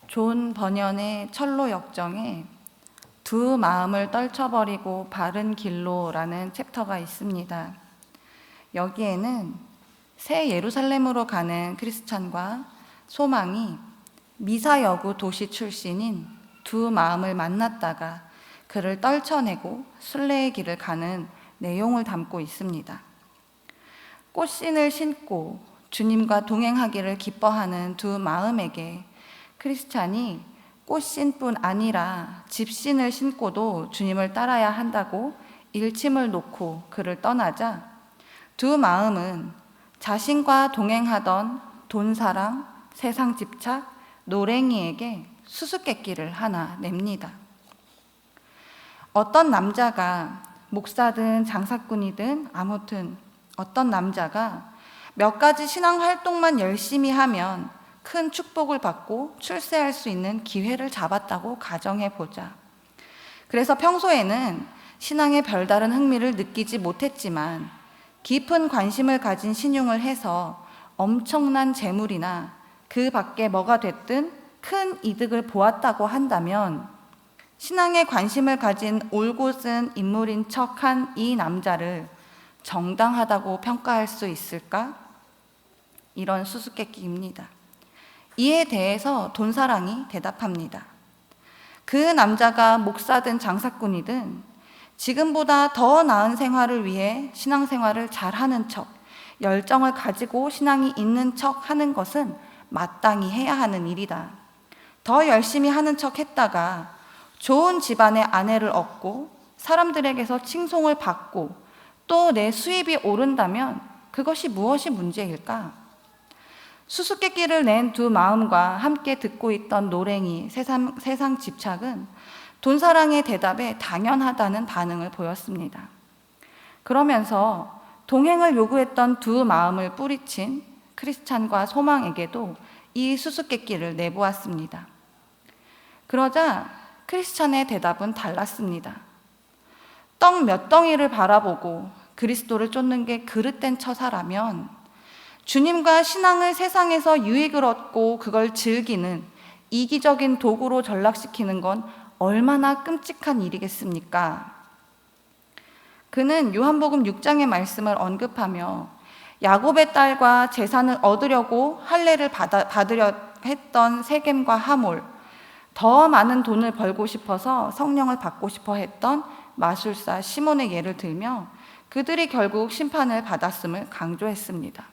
존 버년의 철로 역정에 두 마음을 떨쳐버리고 바른 길로라는 챕터가 있습니다. 여기에는 새 예루살렘으로 가는 크리스찬과 소망이 미사여구 도시 출신인 두 마음을 만났다가 그를 떨쳐내고 순례의 길을 가는 내용을 담고 있습니다. 꽃신을 신고 주님과 동행하기를 기뻐하는 두 마음에게 크리스찬이 꽃신뿐 아니라 집신을 신고도 주님을 따라야 한다고 일침을 놓고 그를 떠나자 두 마음은 자신과 동행하던 돈사랑, 세상 집착, 노랭이에게 수수께끼를 하나 냅니다. 어떤 남자가 목사든 장사꾼이든 아무튼 어떤 남자가 몇 가지 신앙 활동만 열심히 하면 큰 축복을 받고 출세할 수 있는 기회를 잡았다고 가정해 보자. 그래서 평소에는 신앙에 별다른 흥미를 느끼지 못했지만 깊은 관심을 가진 신용을 해서 엄청난 재물이나 그 밖에 뭐가 됐든 큰 이득을 보았다고 한다면 신앙에 관심을 가진 올곧은 인물인 척한 이 남자를 정당하다고 평가할 수 있을까? 이런 수수께끼입니다. 이에 대해서 돈사랑이 대답합니다. 그 남자가 목사든 장사꾼이든 지금보다 더 나은 생활을 위해 신앙생활을 잘하는 척, 열정을 가지고 신앙이 있는 척 하는 것은 마땅히 해야 하는 일이다. 더 열심히 하는 척 했다가 좋은 집안의 아내를 얻고 사람들에게서 칭송을 받고 또 내 수입이 오른다면 그것이 무엇이 문제일까? 수수께끼를 낸 두 마음과 함께 듣고 있던 노랭이 세상 집착은 돈사랑의 대답에 당연하다는 반응을 보였습니다. 그러면서 동행을 요구했던 두 마음을 뿌리친 크리스찬과 소망에게도 이 수수께끼를 내보았습니다. 그러자 크리스찬의 대답은 달랐습니다. 떡 몇 덩이를 바라보고 그리스도를 쫓는 게 그릇된 처사라면 주님과 신앙을 세상에서 유익을 얻고 그걸 즐기는 이기적인 도구로 전락시키는 건 얼마나 끔찍한 일이겠습니까? 그는 요한복음 6장의 말씀을 언급하며 야곱의 딸과 재산을 얻으려고 할례를 받으려 했던 세겜과 하몰, 더 많은 돈을 벌고 싶어서 성령을 받고 싶어 했던 마술사 시몬의 예를 들며 그들이 결국 심판을 받았음을 강조했습니다.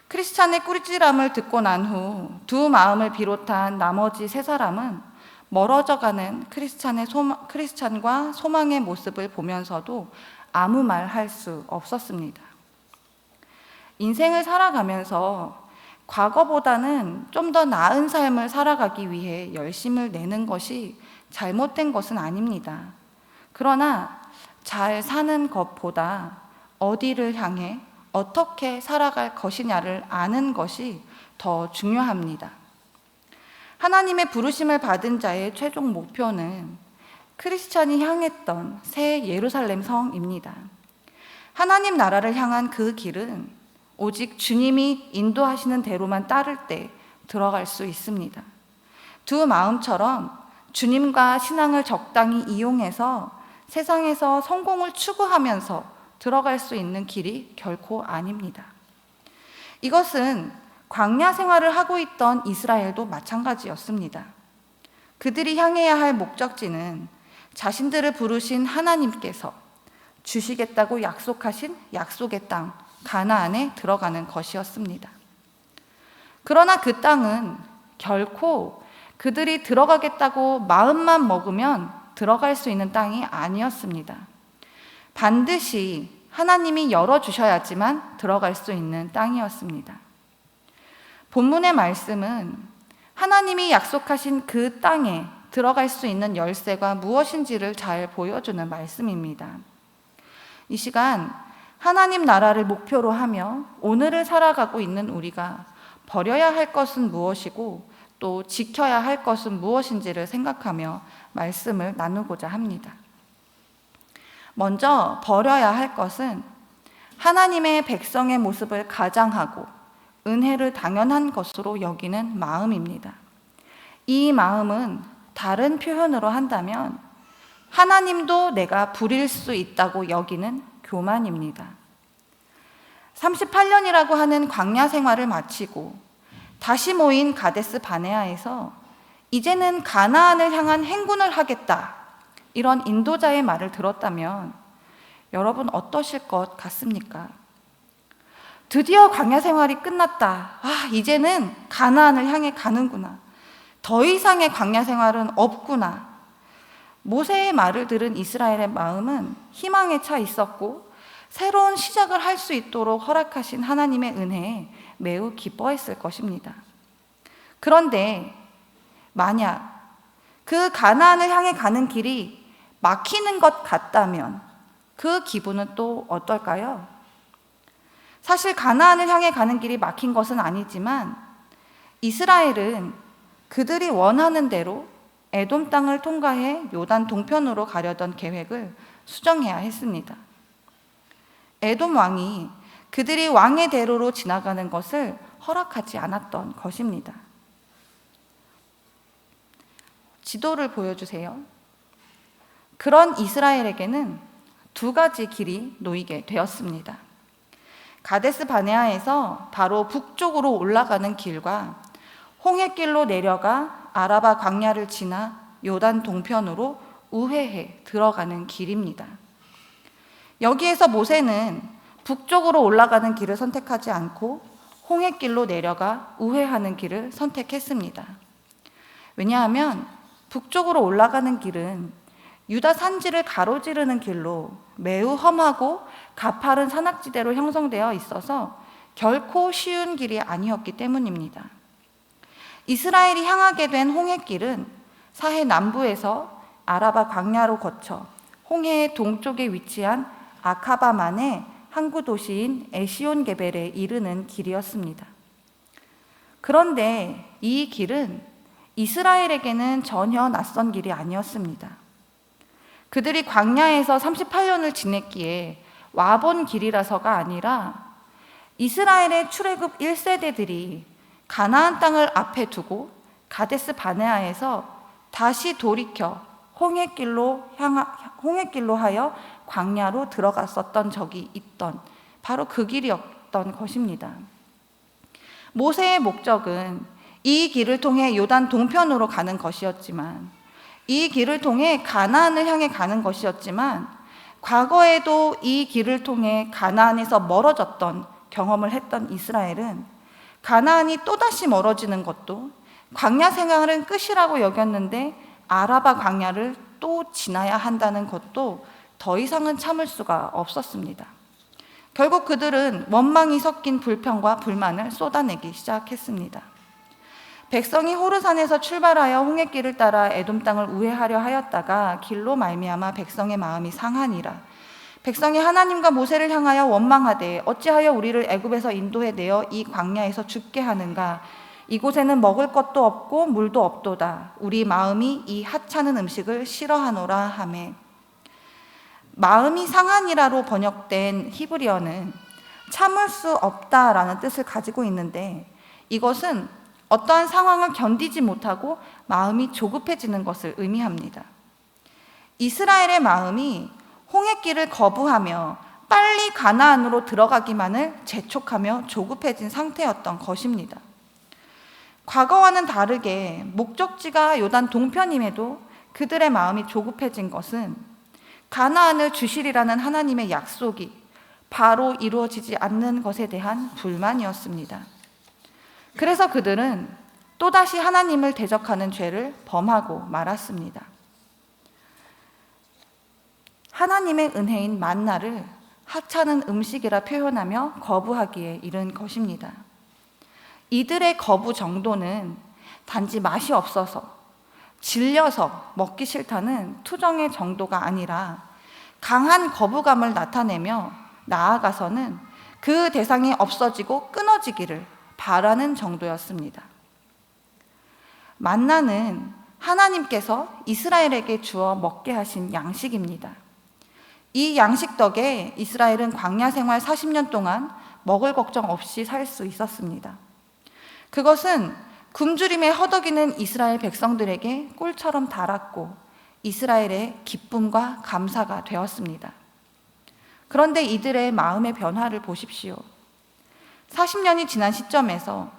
크리스찬의 꾸리찌람을 듣고 난 후 두 마음을 비롯한 나머지 세 사람은 멀어져가는 크리스찬과 소망의 모습을 보면서도 아무 말 할 수 없었습니다. 인생을 살아가면서 과거보다는 좀 더 나은 삶을 살아가기 위해 열심을 내는 것이 잘못된 것은 아닙니다. 그러나 잘 사는 것보다 어디를 향해 어떻게 살아갈 것이냐를 아는 것이 더 중요합니다. 하나님의 부르심을 받은 자의 최종 목표는 크리스찬이 향했던 새 예루살렘 성입니다. 하나님 나라를 향한 그 길은 오직 주님이 인도하시는 대로만 따를 때 들어갈 수 있습니다. 두 마음처럼 주님과 신앙을 적당히 이용해서 세상에서 성공을 추구하면서 들어갈 수 있는 길이 결코 아닙니다. 이것은 광야 생활을 하고 있던 이스라엘도 마찬가지였습니다. 그들이 향해야 할 목적지는 자신들을 부르신 하나님께서 주시겠다고 약속하신 약속의 땅 가나안에 들어가는 것이었습니다. 그러나 그 땅은 결코 그들이 들어가겠다고 마음만 먹으면 들어갈 수 있는 땅이 아니었습니다. 반드시 하나님이 열어주셔야지만 들어갈 수 있는 땅이었습니다. 본문의 말씀은 하나님이 약속하신 그 땅에 들어갈 수 있는 열쇠가 무엇인지를 잘 보여주는 말씀입니다. 이 시간 하나님 나라를 목표로 하며 오늘을 살아가고 있는 우리가 버려야 할 것은 무엇이고 또 지켜야 할 것은 무엇인지를 생각하며 말씀을 나누고자 합니다. 먼저 버려야 할 것은 하나님의 백성의 모습을 가장하고 은혜를 당연한 것으로 여기는 마음입니다. 이 마음은 다른 표현으로 한다면 하나님도 내가 부릴 수 있다고 여기는 교만입니다. 38년이라고 하는 광야 생활을 마치고 다시 모인 가데스 바네아에서 이제는 가나안을 향한 행군을 하겠다, 이런 인도자의 말을 들었다면 여러분 어떠실 것 같습니까? 드디어 광야 생활이 끝났다. 이제는 가나안을 향해 가는구나. 더 이상의 광야 생활은 없구나. 모세의 말을 들은 이스라엘의 마음은 희망에 차 있었고 새로운 시작을 할 수 있도록 허락하신 하나님의 은혜에 매우 기뻐했을 것입니다. 그런데 만약 그 가나안을 향해 가는 길이 막히는 것 같다면 그 기분은 또 어떨까요? 사실 가나안을 향해 가는 길이 막힌 것은 아니지만 이스라엘은 그들이 원하는 대로 에돔 땅을 통과해 요단 동편으로 가려던 계획을 수정해야 했습니다. 에돔 왕이 그들이 왕의 대로로 지나가는 것을 허락하지 않았던 것입니다. 지도를 보여주세요. 그런 이스라엘에게는 두 가지 길이 놓이게 되었습니다. 가데스 바네아에서 바로 북쪽으로 올라가는 길과 홍해길로 내려가 아라바 광야를 지나 요단 동편으로 우회해 들어가는 길입니다. 여기에서 모세는 북쪽으로 올라가는 길을 선택하지 않고 홍해길로 내려가 우회하는 길을 선택했습니다. 왜냐하면 북쪽으로 올라가는 길은 유다 산지를 가로지르는 길로 매우 험하고 가파른 산악지대로 형성되어 있어서 결코 쉬운 길이 아니었기 때문입니다. 이스라엘이 향하게 된 홍해길은 사해 남부에서 아라바 광야로 거쳐 홍해의 동쪽에 위치한 아카바만의 항구 도시인 에시온 게벨에 이르는 길이었습니다. 그런데 이 길은 이스라엘에게는 전혀 낯선 길이 아니었습니다. 그들이 광야에서 38년을 지냈기에 와본 길이라서가 아니라 이스라엘의 출애굽 1세대들이 가나안 땅을 앞에 두고 가데스 바네아에서 다시 돌이켜 홍해길로 하여 광야로 들어갔었던 적이 있던 바로 그 길이었던 것입니다. 모세의 목적은 이 길을 통해 요단 동편으로 가는 것이었지만, 이 길을 통해 가나안을 향해 가는 것이었지만, 과거에도 이 길을 통해 가나안에서 멀어졌던 경험을 했던 이스라엘은 가나안이 또다시 멀어지는 것도 광야 생활은 끝이라고 여겼는데 아라바 광야를 또 지나야 한다는 것도 더 이상은 참을 수가 없었습니다. 결국 그들은 원망이 섞인 불평과 불만을 쏟아내기 시작했습니다. 백성이 호르산에서 출발하여 홍해길을 따라 에돔 땅을 우회하려 하였다가 길로 말미암아 백성의 마음이 상하니라. 백성이 하나님과 모세를 향하여 원망하되 어찌하여 우리를 애굽에서 인도해 내어 이 광야에서 죽게 하는가? 이곳에는 먹을 것도 없고 물도 없도다. 우리 마음이 이 하찮은 음식을 싫어하노라 하매. 마음이 상하니라로 번역된 히브리어는 참을 수 없다라는 뜻을 가지고 있는데, 이것은 어떠한 상황을 견디지 못하고 마음이 조급해지는 것을 의미합니다. 이스라엘의 마음이 홍해길을 거부하며 빨리 가나안으로 들어가기만을 재촉하며 조급해진 상태였던 것입니다. 과거와는 다르게 목적지가 요단 동편임에도 그들의 마음이 조급해진 것은 가나안을 주시리라는 하나님의 약속이 바로 이루어지지 않는 것에 대한 불만이었습니다. 그래서 그들은 또다시 하나님을 대적하는 죄를 범하고 말았습니다. 하나님의 은혜인 만나를 하찮은 음식이라 표현하며 거부하기에 이른 것입니다. 이들의 거부 정도는 단지 맛이 없어서, 질려서 먹기 싫다는 투정의 정도가 아니라 강한 거부감을 나타내며 나아가서는 그 대상이 없어지고 끊어지기를 바라는 정도였습니다. 만나는 하나님께서 이스라엘에게 주어 먹게 하신 양식입니다. 이 양식 덕에 이스라엘은 광야 생활 40년 동안 먹을 걱정 없이 살 수 있었습니다. 그것은 굶주림에 허덕이는 이스라엘 백성들에게 꿀처럼 달았고 이스라엘의 기쁨과 감사가 되었습니다. 그런데 이들의 마음의 변화를 보십시오. 40년이 지난 시점에서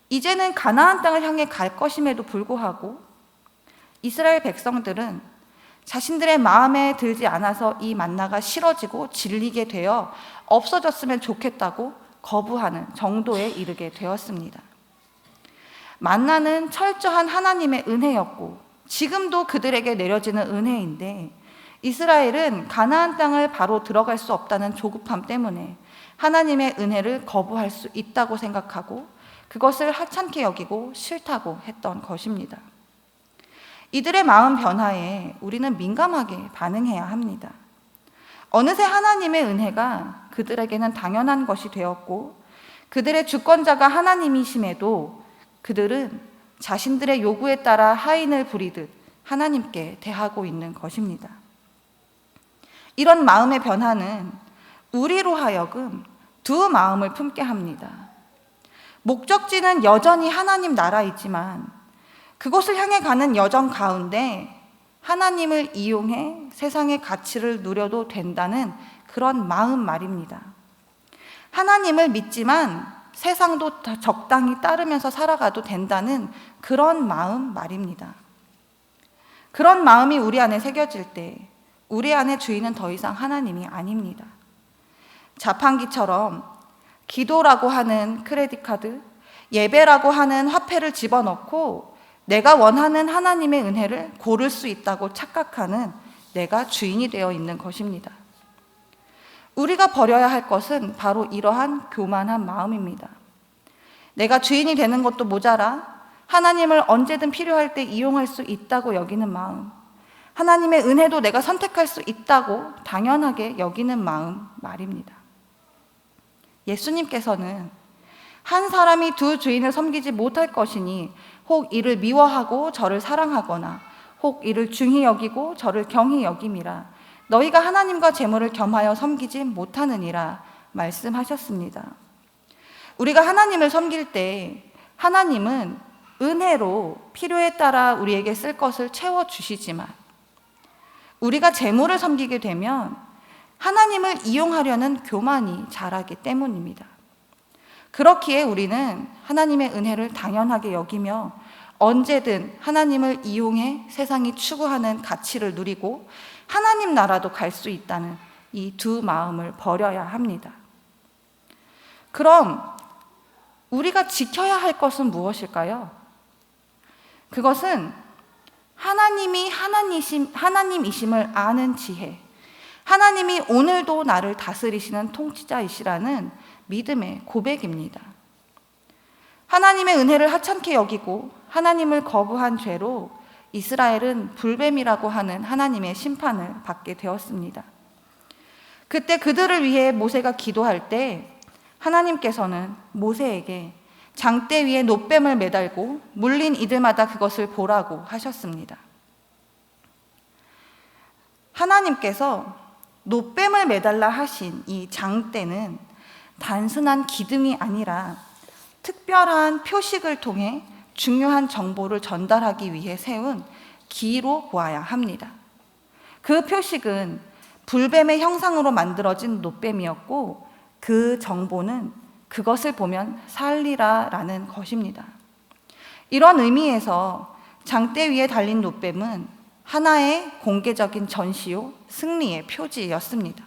이제는 가나안 땅을 향해 갈 것임에도 불구하고 이스라엘 백성들은 자신들의 마음에 들지 않아서 이 만나가 싫어지고 질리게 되어 없어졌으면 좋겠다고 거부하는 정도에 이르게 되었습니다. 만나는 철저한 하나님의 은혜였고 지금도 그들에게 내려지는 은혜인데 이스라엘은 가나안 땅을 바로 들어갈 수 없다는 조급함 때문에 하나님의 은혜를 거부할 수 있다고 생각하고 그것을 하찮게 여기고 싫다고 했던 것입니다. 이들의 마음 변화에 우리는 민감하게 반응해야 합니다. 어느새 하나님의 은혜가 그들에게는 당연한 것이 되었고 그들의 주권자가 하나님이심에도 그들은 자신들의 요구에 따라 하인을 부리듯 하나님께 대하고 있는 것입니다. 이런 마음의 변화는 우리로 하여금 두 마음을 품게 합니다. 목적지는 여전히 하나님 나라이지만 그곳을 향해 가는 여정 가운데 하나님을 이용해 세상의 가치를 누려도 된다는 그런 마음 말입니다. 하나님을 믿지만 세상도 적당히 따르면서 살아가도 된다는 그런 마음 말입니다. 그런 마음이 우리 안에 새겨질 때 우리 안의 주인은 더 이상 하나님이 아닙니다. 자판기처럼 기도라고 하는 크레딧 카드, 예배라고 하는 화폐를 집어넣고 내가 원하는 하나님의 은혜를 고를 수 있다고 착각하는 내가 주인이 되어 있는 것입니다. 우리가 버려야 할 것은 바로 이러한 교만한 마음입니다. 내가 주인이 되는 것도 모자라 하나님을 언제든 필요할 때 이용할 수 있다고 여기는 마음, 하나님의 은혜도 내가 선택할 수 있다고 당연하게 여기는 마음 말입니다. 예수님께서는 한 사람이 두 주인을 섬기지 못할 것이니 혹 이를 미워하고 저를 사랑하거나 혹 이를 중히 여기고 저를 경히 여김이라 너희가 하나님과 재물을 겸하여 섬기지 못하느니라 말씀하셨습니다. 우리가 하나님을 섬길 때 하나님은 은혜로 필요에 따라 우리에게 쓸 것을 채워주시지만 우리가 재물을 섬기게 되면 하나님을 이용하려는 교만이 자라기 때문입니다. 그렇기에 우리는 하나님의 은혜를 당연하게 여기며 언제든 하나님을 이용해 세상이 추구하는 가치를 누리고 하나님 나라도 갈 수 있다는 이 두 마음을 버려야 합니다. 그럼 우리가 지켜야 할 것은 무엇일까요? 그것은 하나님이 하나님이심을 아는 지혜, 하나님이 오늘도 나를 다스리시는 통치자이시라는 믿음의 고백입니다. 하나님의 은혜를 하찮게 여기고 하나님을 거부한 죄로 이스라엘은 불뱀이라고 하는 하나님의 심판을 받게 되었습니다. 그때 그들을 위해 모세가 기도할 때 하나님께서는 모세에게 장대 위에 놋뱀을 매달고 물린 이들마다 그것을 보라고 하셨습니다. 하나님께서 놋뱀을 매달라 하신 이 장대는 단순한 기둥이 아니라 특별한 표식을 통해 중요한 정보를 전달하기 위해 세운 기로 보아야 합니다. 그 표식은 불뱀의 형상으로 만들어진 놋뱀이었고 그 정보는 그것을 보면 살리라라는 것입니다. 이런 의미에서 장대 위에 달린 놋뱀은 하나의 공개적인 전시요, 승리의 표지였습니다.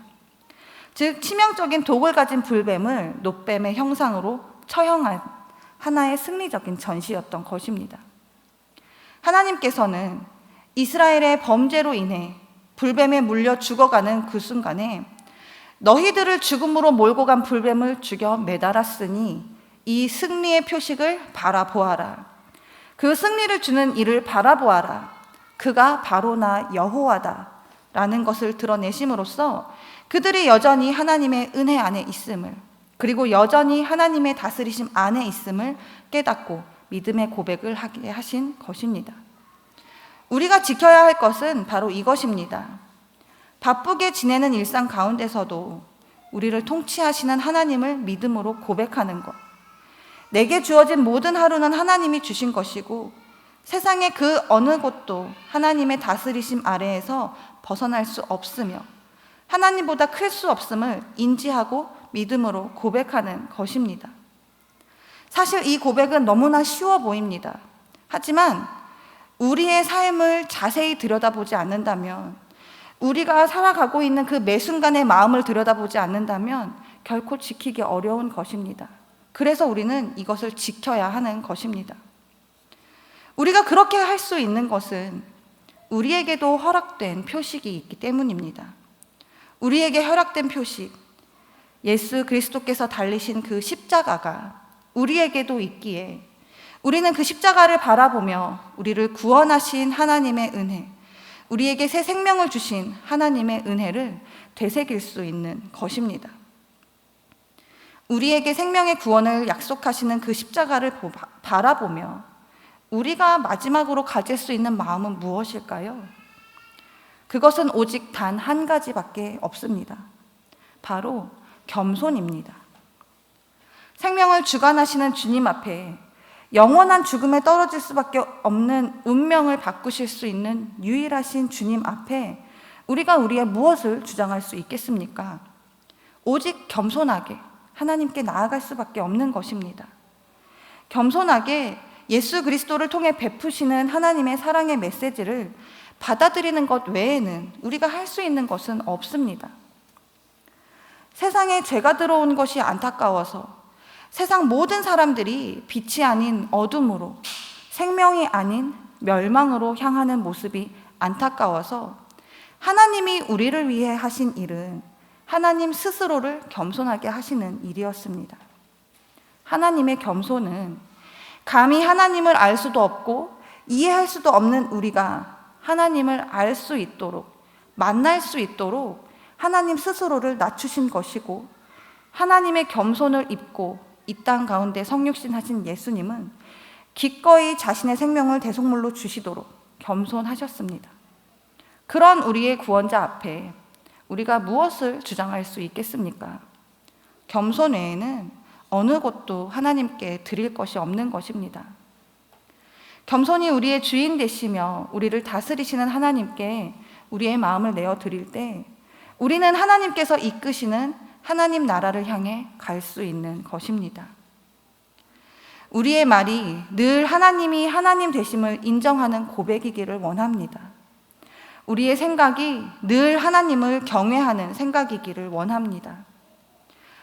즉 치명적인 독을 가진 불뱀을 놋뱀의 형상으로 처형한 하나의 승리적인 전시였던 것입니다. 하나님께서는 이스라엘의 범죄로 인해 불뱀에 물려 죽어가는 그 순간에 너희들을 죽음으로 몰고 간 불뱀을 죽여 매달았으니 이 승리의 표식을 바라보아라. 그 승리를 주는 이를 바라보아라. 그가 바로 나 여호와다 라는 것을 드러내심으로써 그들이 여전히 하나님의 은혜 안에 있음을, 그리고 여전히 하나님의 다스리심 안에 있음을 깨닫고 믿음의 고백을 하게 하신 것입니다. 우리가 지켜야 할 것은 바로 이것입니다. 바쁘게 지내는 일상 가운데서도 우리를 통치하시는 하나님을 믿음으로 고백하는 것, 내게 주어진 모든 하루는 하나님이 주신 것이고 세상의 그 어느 곳도 하나님의 다스리심 아래에서 벗어날 수 없으며 하나님보다 클 수 없음을 인지하고 믿음으로 고백하는 것입니다. 사실 이 고백은 너무나 쉬워 보입니다. 하지만 우리의 삶을 자세히 들여다보지 않는다면, 우리가 살아가고 있는 그 매 순간의 마음을 들여다보지 않는다면 결코 지키기 어려운 것입니다. 그래서 우리는 이것을 지켜야 하는 것입니다. 우리가 그렇게 할 수 있는 것은 우리에게도 허락된 표식이 있기 때문입니다. 우리에게 허락된 표식, 예수 그리스도께서 달리신 그 십자가가 우리에게도 있기에 우리는 그 십자가를 바라보며 우리를 구원하신 하나님의 은혜, 우리에게 새 생명을 주신 하나님의 은혜를 되새길 수 있는 것입니다. 우리에게 생명의 구원을 약속하시는 그 십자가를 바라보며 우리가 마지막으로 가질 수 있는 마음은 무엇일까요? 그것은 오직 단 한 가지밖에 없습니다. 바로 겸손입니다. 생명을 주관하시는 주님 앞에 영원한 죽음에 떨어질 수밖에 없는 운명을 바꾸실 수 있는 유일하신 주님 앞에 우리가 우리의 무엇을 주장할 수 있겠습니까? 오직 겸손하게 하나님께 나아갈 수밖에 없는 것입니다. 겸손하게 예수 그리스도를 통해 베푸시는 하나님의 사랑의 메시지를 받아들이는 것 외에는 우리가 할 수 있는 것은 없습니다. 세상에 죄가 들어온 것이 안타까워서 세상 모든 사람들이 빛이 아닌 어둠으로, 생명이 아닌 멸망으로 향하는 모습이 안타까워서 하나님이 우리를 위해 하신 일은 하나님 스스로를 겸손하게 하시는 일이었습니다. 하나님의 겸손은 감히 하나님을 알 수도 없고 이해할 수도 없는 우리가 하나님을 알 수 있도록, 만날 수 있도록 하나님 스스로를 낮추신 것이고, 하나님의 겸손을 입고 이 땅 가운데 성육신하신 예수님은 기꺼이 자신의 생명을 대속물로 주시도록 겸손하셨습니다. 그런 우리의 구원자 앞에 우리가 무엇을 주장할 수 있겠습니까? 겸손 외에는 어느 것도 하나님께 드릴 것이 없는 것입니다. 겸손히 우리의 주인 되시며 우리를 다스리시는 하나님께 우리의 마음을 내어 드릴 때 우리는 하나님께서 이끄시는 하나님 나라를 향해 갈 수 있는 것입니다. 우리의 말이 늘 하나님이 하나님 되심을 인정하는 고백이기를 원합니다. 우리의 생각이 늘 하나님을 경외하는 생각이기를 원합니다.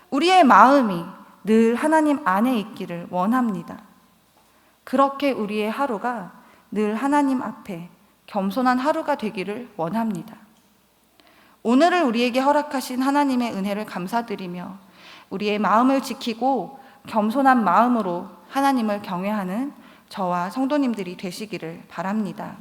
우리의 마음이 늘 하나님 안에 있기를 원합니다. 그렇게 우리의 하루가 늘 하나님 앞에 겸손한 하루가 되기를 원합니다. 오늘을 우리에게 허락하신 하나님의 은혜를 감사드리며 우리의 마음을 지키고 겸손한 마음으로 하나님을 경외하는 저와 성도님들이 되시기를 바랍니다.